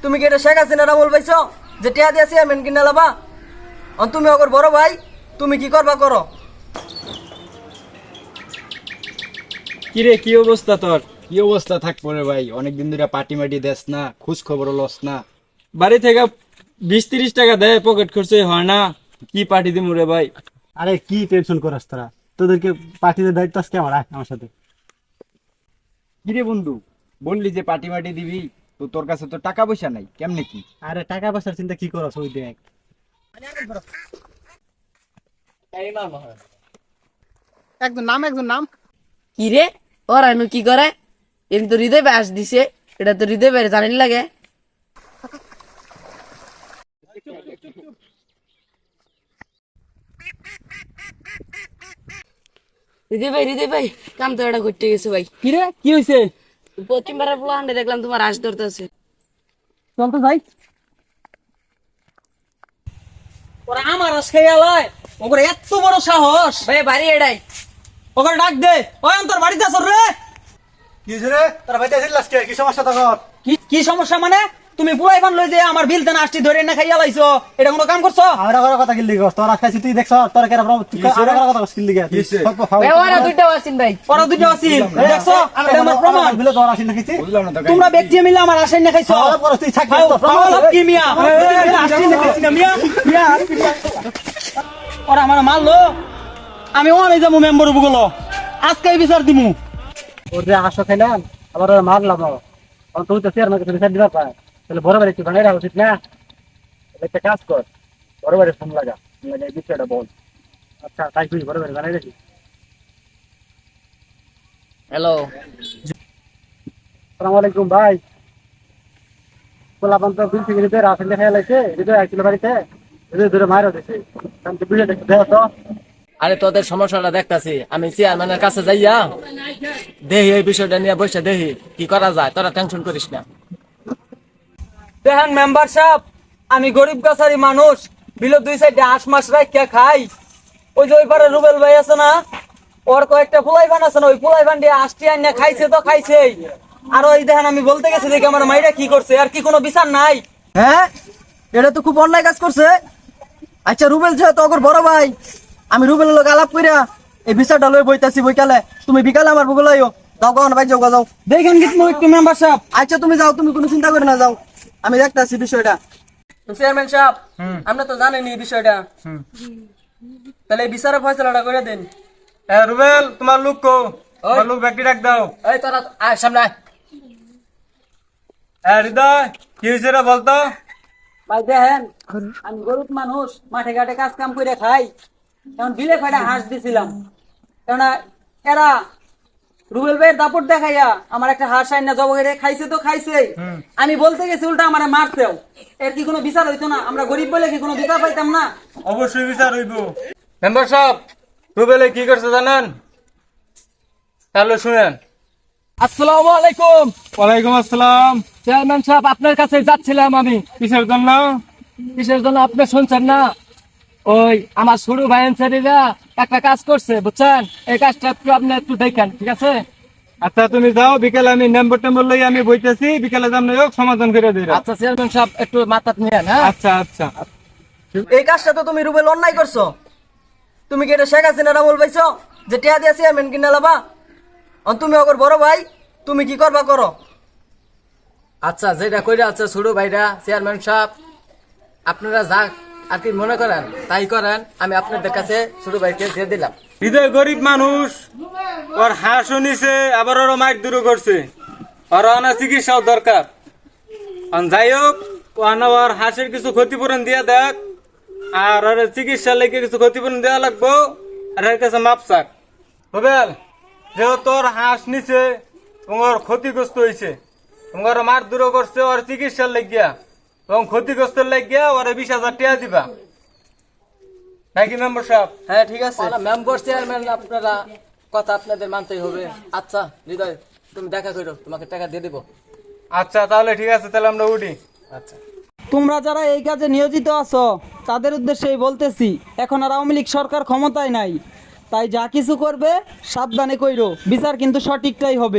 তুমি কি এটা শেখ হাসিনার আমল পাইছো যে টিয়া দিয়া চেয়ারম্যান কিনে লাবা? তুমি ওগর বড় ভাই, তুমি কি করবা করো। কিরে কি অবস্থা তোর? কি অবস্থা থাকবো রে ভাই, অনেকদিন ধরে পার্টি মাটি দেস না, খোঁজ খবর লস না। বাড়ি থেকে 20-30 টাকা দেয়, পকেট খরচে হয় না, কি পার্টি দিমু রে ভাই। আরে কি টেনশন করাস তোরা, তোদেরকে পার্টিতে দায়িত্ব আজকে আমার, আয় আমার সাথে। কিরে বন্ধু, বললি যে পার্টি মাটি দিবি, তো তোর কাছে তো টাকা পয়সা নাই, কেমনে কি? আরে টাকা পয়সার চিন্তা কি করছ, ওই দেখ। একজন নাম কি রে ওরা এনু কি করে? এন তো হৃদয় ব্যাস দিছে, এটা তো হৃদয় বেড়ে জানি লাগে। হৃদয় ভাই কাম তো এটা করতে গেছে ভাই। কি রে কি হইছে? পশ্চিমবারের ফুলা হান্ডে দেখলাম তোমার হাঁস ধরতেছে। চল তো যাই। ওরা আমার খেয়ালায় ওগরে এত বড় সাহস। ভাই বাড়ি এটাই ওগরে ডাক দে। ওই তোর বাড়িতে আসর রে। কি হইছে রে, তোরা বাইতে আসিস লাস্টে, কি সমস্যা তোর? কি সমস্যা মানে? তুমি পুরাই বান লই যে আমার বিল তেনা আসটি ধরে না খাইয়া লাইছো, এটা কোনো কাম করছো? আমরা করার কথা কিল্লি গছ, তোরা খাইছিস তুই দেখছ, তোরা কেন আমরা করার কথা কিল্লি গেছ? ভাই ওরা দুইটা আছেন ভাই। ওরা দুটো আছিল দেখছো, এটা আমার প্রমাণ। বিলে তোরা আসিস না কিছু, বুঝলাম না তো তোমরা ব্যক্তি মিলে আমার আশাই না খাইছো। তোরা পরে তুই থাকবি তো পাওয়া লাভ কি মিয়া? আসছি না খাইছি না মিয়া। ওরা আমার মারলো, আমি ওনে যাবো মেম্বার বুগলো, আজকে বিচার দিমু। ওর যে আসো খাইলাম, আবার ওরা মারলাম, তুই তো চেয়ারম্যান কাছে বিচার দিবার পায়, তাহলে বড় বাড়ি তুই বানাই রাখা উচিত না? একটা কাজ কর, বড় বাড়ি ফোন লাগা, বিষয়টা বল। আচ্ছা তাই তুই বড় বাড়ি বানাই রাখি। হ্যালো আসসালামু আলাইকুম ভাই। পোলাপান তো বিল থেকে হৃদয় রাসেল দেখা লাইছে, হৃদয় আইছিল বাড়িতে, হৃদয় ধরে মারও দিছে। কারণ তো বিলে দেখতে দেওয়া তো। আরে তোদের সমস্যাটা দেখতাছি, আমি চেয়ারম্যানের কাছে যাইয়া দেখি এই বিষয়টা নিয়ে বসে দেখি কি করা যায়, তোরা টেনশন করিস না। দেখেন মেম্বার সাহেব, আমি গরিব গাছারি মানুষ, বিলো দুই সাইডে 8 মাস রাখিয়া খাই। ওই যে ওই পারে রুবেল ভাই আছে না, ওর কয়েকটা ফুলাইবান আছে না, ওই ফুলাইবান দিয়ে 8টি আইনা খাইছে তো খাইছেই। আর ওই দেখেন আমি বলতে গেছি দেখি আমার মাইরা কি করছে, আর কি কোনো বিচার নাই? হ্যাঁ, এটা তো খুব অন্যায় কাজ করছে। আচ্ছা রুবেল যেহেতু ওর বড় ভাই, আমি রুবেলের লোক আলাপ কইরা এই বিচারটা লই বইতাছি বইকালে। তুমি বিকালে আমার বুগলাইও যাও, গাও না ভাই, যাও যাও দেখেন কি তুমি একটু মেম্বার সাহেব। আচ্ছা তুমি যাও, তুমি কোনো চিন্তা করে না, যাও আমি দেখতাছি বিষয়টা। চেয়ারম্যান সাহেব, আমরা তো জানেন এই বিষয়টা, তাহলে এই বিচারের ফয়সালাটা করে দেন। রুবেল, তোমার লোক কো? তোমার লোক ব্যক্তি ডাক দাও। এই তোরা আয় সামনে আয়। হৃদয়, কি হয়েছে রে বলতো? ভাই দেখেন, আমি গরিব মানুষ, মাঠে ঘাটে কাজ কাম করে খাই, এখন বিলে কয়টা হাঁস দিছিলাম, কেননা এরা রুবেল ভাইয়ের দাপট দেখাইয়া আমার একটা হাঁস আইনা জব করে খাইছে তো খাইছেই, আমি বলতে গেছি উল্টা আমারে মারছেও। এর কি কোনো বিচার হইতো না? আমরা গরিব বলে কি কোনো বিচার পাইতাম না? অবশ্যই বিচার হইব। মেম্বার সাহেব, রুবেলে কি করছে জানেন? তাহলে শুনেন। আসসালামু আলাইকুম। ওয়ালাইকুম আসসালাম। চেয়ারম্যান সাহেব, আপনার কাছে যাচ্ছিলাম আমি। কিসের জন্য? কিসের জন্য আপনি শুনছেন না? ওই আমার ছোট ভাই আনসারিরা একটা কাজ করছে বুঝছেন, এই কাজটা একটু আপনি একটু দেখেন, ঠিক আছে? আচ্ছা তুমি যাও, বিকেলে আমি নম্বর টেম্বর লই আমি বইতেছি, বিকেলে যাম হোক সমাধান করে দিই। আচ্ছা চেয়ারম্যান সাহেব, একটু মাথা নিয়েন। হ্যাঁ আচ্ছা আচ্ছা। এই কাজটা তো তুমি রুবেল অন্যায় করছো। তুমি কি এটা শেখ হাসিনার আমল পাইছো যে টিয়া দিয়া চেয়ারম্যান কিনে লাবা? তুমি ওগর বড় ভাই, তুমি কি করবা করো। আচ্ছা যেটা কইরা আছে ছোট ভাইরা, চেয়ারম্যান সাহেব আপনারা যা আর কি মনে করেন তাই করেন, আমি আপনাদের কাছে ছোট ভাইকে দিয়ে দিলাম। হৃদয় গরিব মানুষ, ওর হাঁসও নিছে, আবার ওর মাইক দূর করছে, ওর অনা চিকিৎসাও দরকার। যাই হোক, ওর হাঁসের কিছু ক্ষতিপূরণ দিয়া দেখ, আর ওর চিকিৎসা লেগে কিছু ক্ষতিপূরণ দেওয়া লাগবো, আর এর কাছে মাপ চাক। রুবেল, যেহেতু তোর হাঁস নিছে এবং ওর ক্ষতিগ্রস্ত হয়েছে, এবং ওর মার দূর করছে, ওর চিকিৎসার লেগিয়া এবং ক্ষতিগ্রস্ত লেগিয়া ওর 20,000 টাকা দিবা নাকি মেম্বার সাহেব? হ্যাঁ ঠিক আছে। মেম্বার চেয়ারম্যান আপনারা কথা আপনাদের মানতেই হবে। আচ্ছা হৃদয়, তুমি দেখা করো, তোমাকে টাকা দিয়ে দেবো। আচ্ছা তাহলে ঠিক আছে, তাহলে আমরা উঠি। আচ্ছা। তোমরা যারা এই কাজে নিয়োজিত আছো তাদের উদ্দেশ্যেই বলতেছি, এখন আর আওয়ামী লীগ সরকার ক্ষমতায় নাই, তাই যা কিছু করবে সাবধানে কইরো, বিচার কিন্তু সঠিকটাই হবে।